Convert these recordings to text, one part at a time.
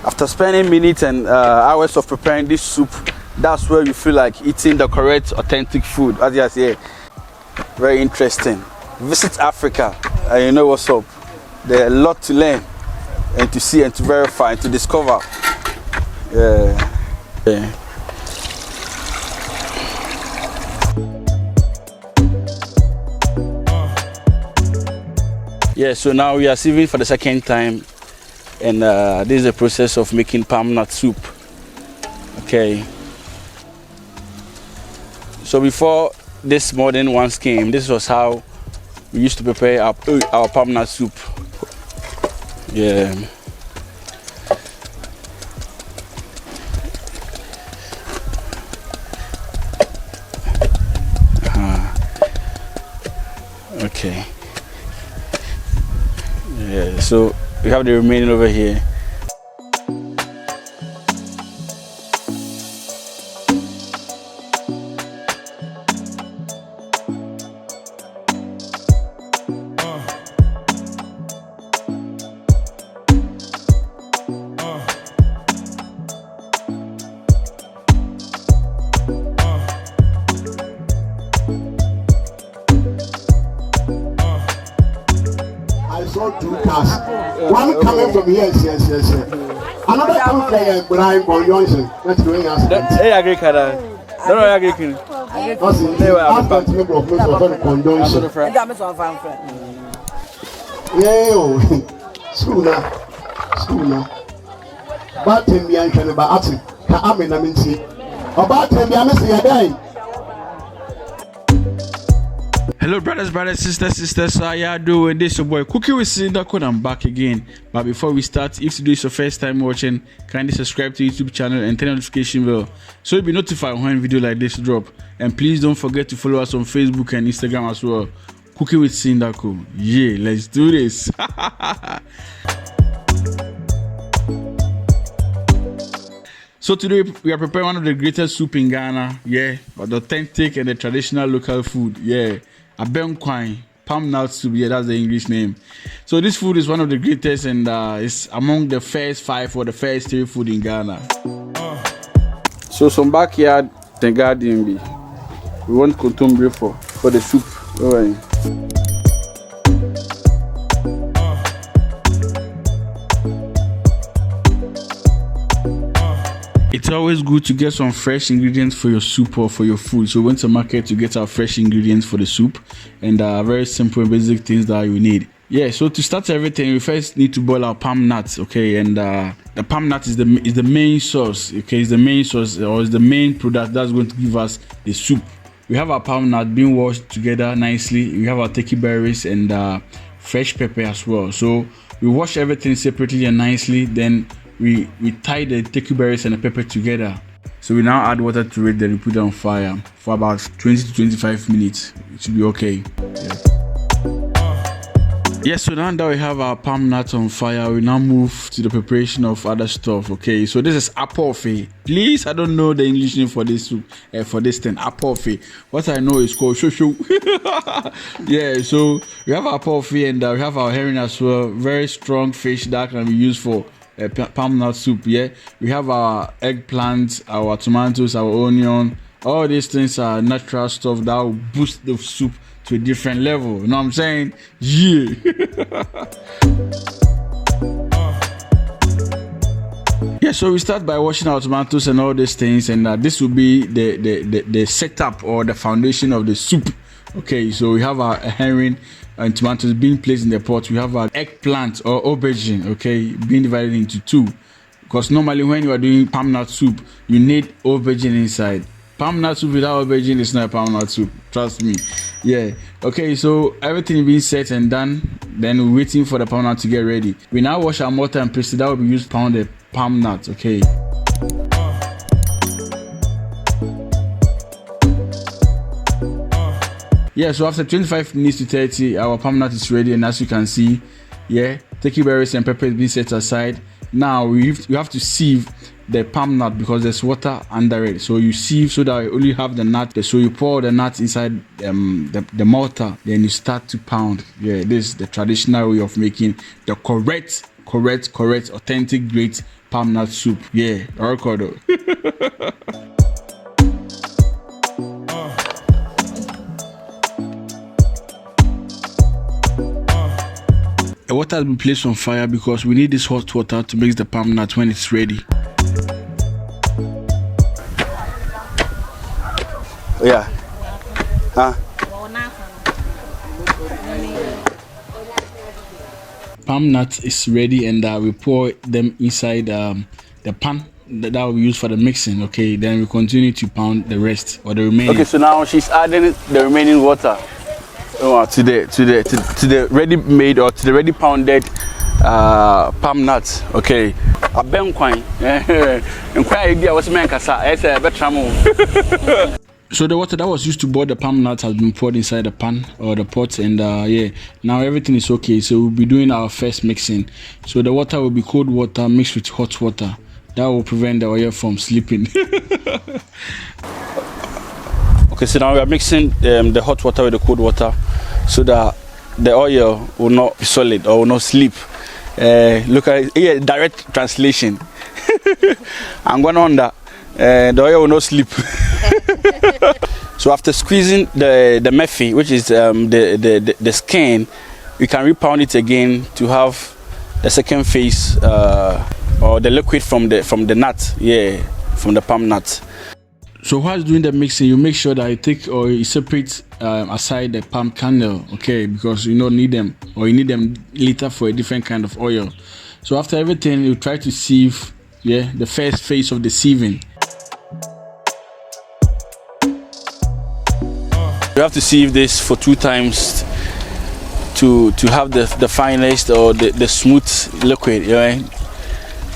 After spending minutes and hours of preparing this soup, that's where you feel like eating the correct, authentic food. As you say, very interesting. Visit Africa and you know what's up. There's a lot to learn and to see and to verify and to discover. Yeah. Yeah, so now we are sieving for the second time, and this is the process of making palmnut soup. Okay. So before this modern ones came, this was how we used to prepare our palmnut soup. Yeah. Okay. Yeah, so we have the remaining over here. Two cars. One coming from here, yes. Another coming from here, but I'm going Johnson. That's going us. Hey, I agree, Kada. No, I agree. School now. But ten me, I can about it. I'm in a minute. About 10 me, I'm missing. Hello brothers, sisters, how y'all doing? This your boy Cookie with Sindaco, and I'm back again. But before we start, if today is your first time watching, kindly subscribe to YouTube channel and turn on notification bell so you'll be notified when video like this drop. And please don't forget to follow us on Facebook and Instagram as well. Cookie with Sindaco. Yeah, let's do this. So today we are preparing one of the greatest soup in Ghana, yeah, but the authentic and the traditional local food, yeah. Abenkwan, palmnut soup, yeah, that's the English name. So this food is one of the greatest and it's among the first 5 or the first 3 food in Ghana. So some backyard, the garden be. We want contemporary for the soup. All right. It's always good to get some fresh ingredients for your soup or for your food. So we went to market to get our fresh ingredients for the soup and very simple and basic things that you need. Yeah, so to start everything, we first need to boil our palm nuts, okay? And the palm nut is the main source, okay? It's the main source or is the main product that's going to give us the soup. We have our palm nut being washed together nicely. We have our turkey berries and fresh pepper as well. So we wash everything separately and nicely. Then we tie the turkey berries and the pepper together. So we now add water to it, then we put it on fire for about 20 to 25 minutes. It should be okay. Yes, so now that we have our palm nuts on fire, we now move to the preparation of other stuff. Okay, so this is aporfii. Please, I don't know the English name for this soup, for this thing, aporfii. What I know is called shosho. Yeah, so we have aporfii and we have our herring as well. Very strong fish that can be used for palmnut soup. Yeah, we have our eggplant, our tomatoes, our onion. All these things are natural stuff that will boost the soup to a different level. You know what I'm saying? Yeah. Yeah, so we start by washing our tomatoes and all these things, and this will be the setup or the foundation of the soup. Okay, so we have our herring and tomatoes being placed in the pot. We have our eggplant or aubergine, okay, being divided into 2. Because normally when you are doing palmnut soup, you need aubergine inside. Palmnut soup without aubergine is not a palmnut soup. Trust me. Yeah. Okay, so everything being set and done, then we're waiting for the palmnut to get ready. We now wash our mortar and pestle that will be used to pound the palmnut. Okay. Yeah, so after 25 minutes to 30, our palmnut is ready, and as you can see, yeah, turkey berries and pepper is being set aside. Now we have to sieve the palm nut because there's water under it. So you sieve so that you only have the nut. So you pour the nut inside the mortar, then you start to pound. Yeah, this is the traditional way of making the correct, authentic, great palm nut soup. Yeah, Orkodo. The water has been placed on fire because we need this hot water to mix the palm nut when it's ready. Yeah. Palm nut is ready, and we pour them inside the pan that we use for the mixing. Okay, then we continue to pound the rest or the remaining. Okay, so now she's adding the remaining water to the ready made or to the ready pounded palm nuts. Okay, Abenkwan. Nkwan idea was man kasa. Ese betramo. So the water that was used to boil the palm nuts has been poured inside the pan or the pot, and yeah, now everything is okay. So we'll be doing our first mixing. So the water will be cold water mixed with hot water. That will prevent the oil from slipping. Okay, so now we are mixing the hot water with the cold water so that the oil will not be solid or will not slip. Look at it, yeah, direct translation. I'm going on that. The oil will not slip. So after squeezing the mefi, which is the skin, we can repound it again to have the second phase or the liquid from the nut, yeah, from the palm nut. So whilst doing the mixing, you make sure that you take or you separate aside the palm kernel, okay, because you don't need them or you need them later for a different kind of oil. So after everything, you try to sieve, yeah, the first phase of the sieving. You have to sieve this for 2 times to have the finest or the smooth liquid, right?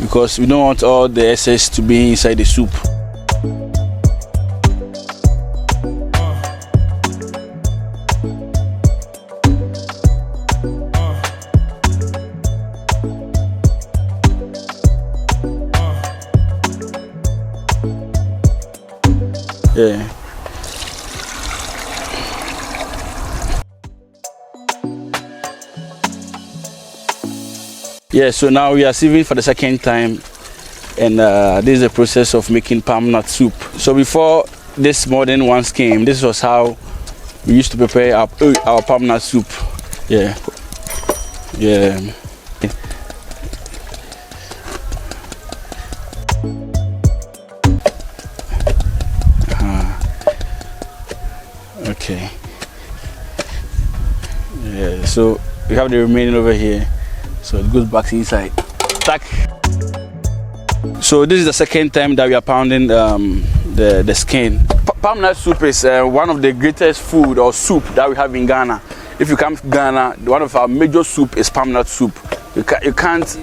Because we don't want all the excess to be inside the soup. Yeah. Yeah, so now we are sieving for the second time, and this is the process of making palm nut soup. So before this modern ones came, this was how we used to prepare our palm nut soup. Yeah, yeah. Okay. Yeah, so we have the remaining over here. So it goes back inside. Tack. So this is the second time that we are pounding the skin. Palm nut soup is one of the greatest food or soup that we have in Ghana. If you come to Ghana, one of our major soup is palm nut soup. You can't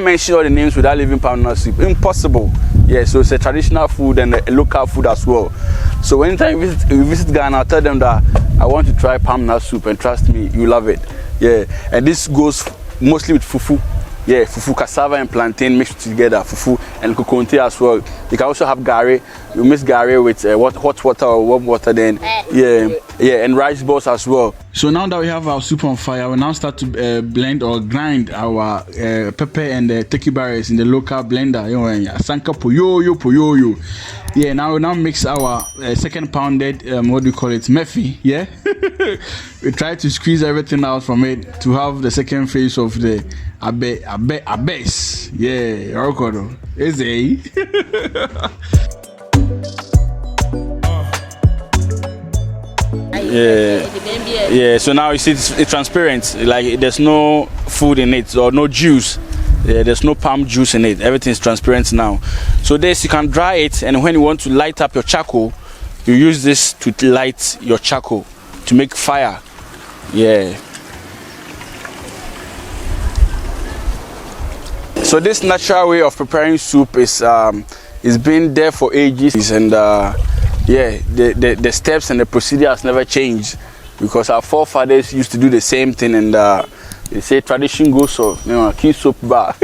mention all the names without leaving palm nut soup. Impossible. Yeah, so it's a traditional food and a local food as well. So anytime you visit Ghana, I'll tell them that I want to try palm nut soup, and trust me, you love it. Yeah, and this goes mostly with fufu. Yeah, fufu, cassava and plantain mixed together, fufu and kokonte as well. You can also have gari. You mix gari with hot water or warm water then. Yeah, and rice balls as well. So now that we have our soup on fire, we now start to blend or grind our pepper and the turkey berries in the local blender. You know, Sanka poyoyo. Yeah, now we mix our second pounded, what do you call it, mefi. Yeah, we try to squeeze everything out from it to have the second phase of the abes. Yeah, Orkodo. Is Yeah, so now you see it's transparent, like there's no food in it or no juice. Yeah, there's no palm juice in it. Everything is transparent now. So this, you can dry it, and when you want to light up your charcoal, you use this to light your charcoal to make fire. Yeah. So this natural way of preparing soup is been there for ages, and yeah, the steps and the procedure has never changed, because our forefathers used to do the same thing, and they say tradition goes so, you know, keep soap bar.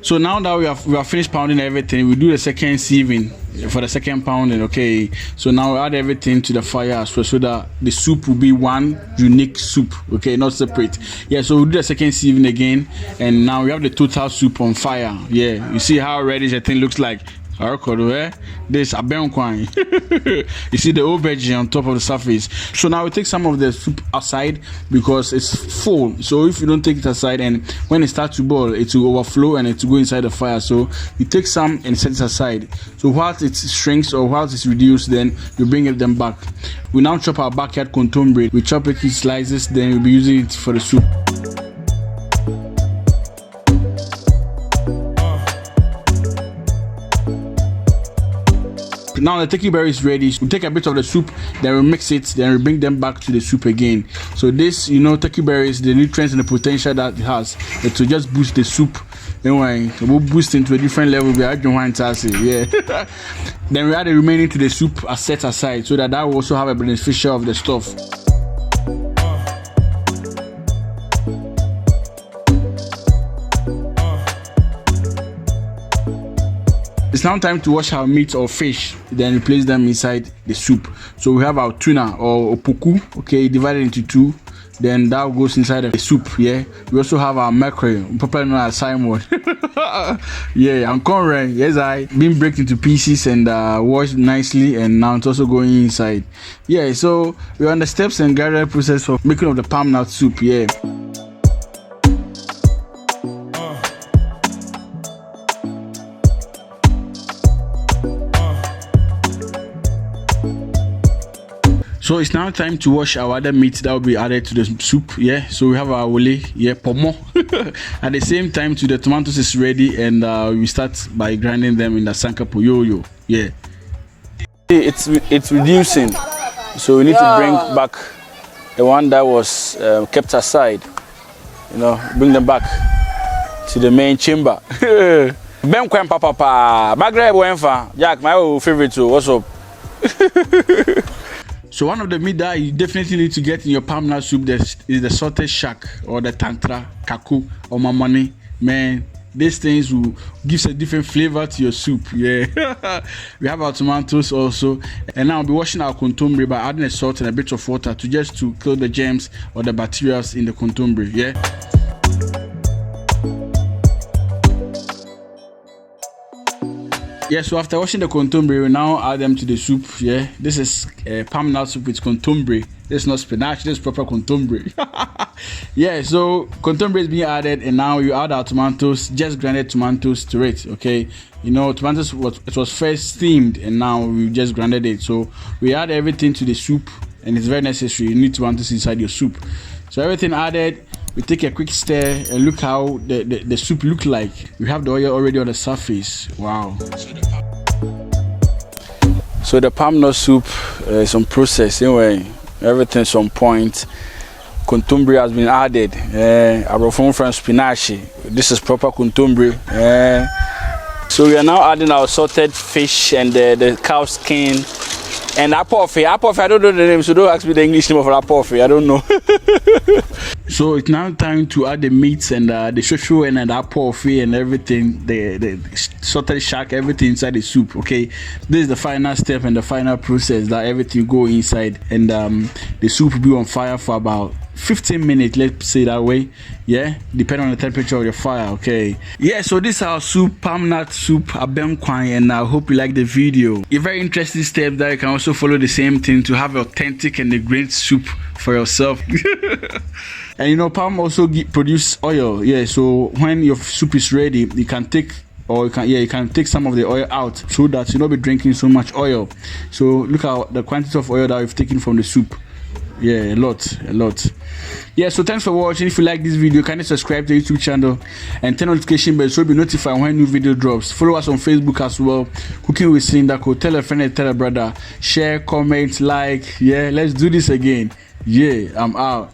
So now that we have finished pounding everything, we do the second sieving for the second pounding. Okay, so now we add everything to the fire as well, so that the soup will be one unique soup. Okay, not separate. Yeah, so we do the second sieving again, and now we have the total soup on fire. Yeah, you see how reddish the thing looks like. This Abenkwan. You see the aubergine on top of the surface. So now we take some of the soup aside because it's full. So if you don't take it aside, and when it starts to boil, it will overflow and it will go inside the fire. So you take some and set it aside. So whilst it shrinks or whilst it's reduced, then you bring them back. We now chop our backyard contombre. We chop it in slices, then we'll be using it for the soup. Now the turkey berry is ready. We take a bit of the soup, then we mix it, then we bring them back to the soup again. So this, turkey berries, the nutrients and the potential that it has, it will just boost the soup. Anyway, we'll boost into a different level. Yeah. Then we add the remaining to the soup as set aside, so that will also have a beneficial of the stuff. It's now time to wash our meat or fish, then we place them inside the soup. So we have our tuna or opoku, okay, divided into two, then that goes inside the soup. Yeah, we also have our mackerel, popularly known as Simon. Yeah, I'm corn, yes, I been breaked into pieces and washed nicely, and now it's also going inside. Yeah, so we're on the steps and gradual process of making of the palmnut soup. Yeah. So it's now time to wash our other meat that will be added to the soup. Yeah, so we have our wole, yeah, pomo. At the same time, the tomatoes is ready, and we start by grinding them in the Sindaco yo-yo. Yeah, it's reducing, so we need to bring back the one that was kept aside. Bring them back to the main chamber. Abenkwan papa, Maghreb wenfa, Jack, my favorite too. What's up? So one of the meat that you definitely need to get in your palmnut soup is the salted shark or the tantra, kaku or mamani. Man, these things will give a different flavor to your soup. Yeah. We have our tomatoes also, and now I'll be washing our contombre by adding a salt and a bit of water to kill the germs or the bacteria in the contombre. Yeah. Yeah, so after washing the contombre, we now add them to the soup. Yeah, this is palmnut soup with contombre. This is not spinach, this is proper contombre. Yeah, so contombre is being added, and now you add our tomatoes, just grinded tomatoes to it. Okay, tomatoes was first steamed, and now we just grinded it. So we add everything to the soup, and it's very necessary. You need tomatoes inside your soup. So everything added. We take a quick stir and look how the soup look like. We have the oil already on the surface. Wow. So the palmnut soup is on process anyway. Everything's on point. Contombre has been added. Aporfii from spinach. This is proper contombre. So we are now adding our salted fish and the cow skin. And aporfii, I don't know the name, so don't ask me the English name of aporfii. I don't know. So it's now time to add the meats and the shoshu and the aporfii and everything, the salted shark, everything inside the soup. Okay, this is the final step and the final process that everything go inside, and the soup will be on fire for about 15 minutes, let's say that way. Yeah, depending on the temperature of your fire. Okay, yeah, so this is our soup, palmnut soup, Abenkwan, and I hope you like the video. A very interesting step that you can also follow the same thing to have authentic and a great soup for yourself. And palm also produce oil. Yeah, so when your soup is ready, you can take you can take some of the oil out, so that you not be drinking so much oil. So look at the quantity of oil that we've taken from the soup. Yeah, a lot. Yeah, so thanks for watching. If you like this video, kindly subscribe to the YouTube channel and turn on notification bell so you'll be notified when new video drops. Follow us on Facebook as well, Cooking with Sindaco. Tell a friend and tell a brother. Share, comment, like. Yeah, let's do this again. Yeah, I'm out.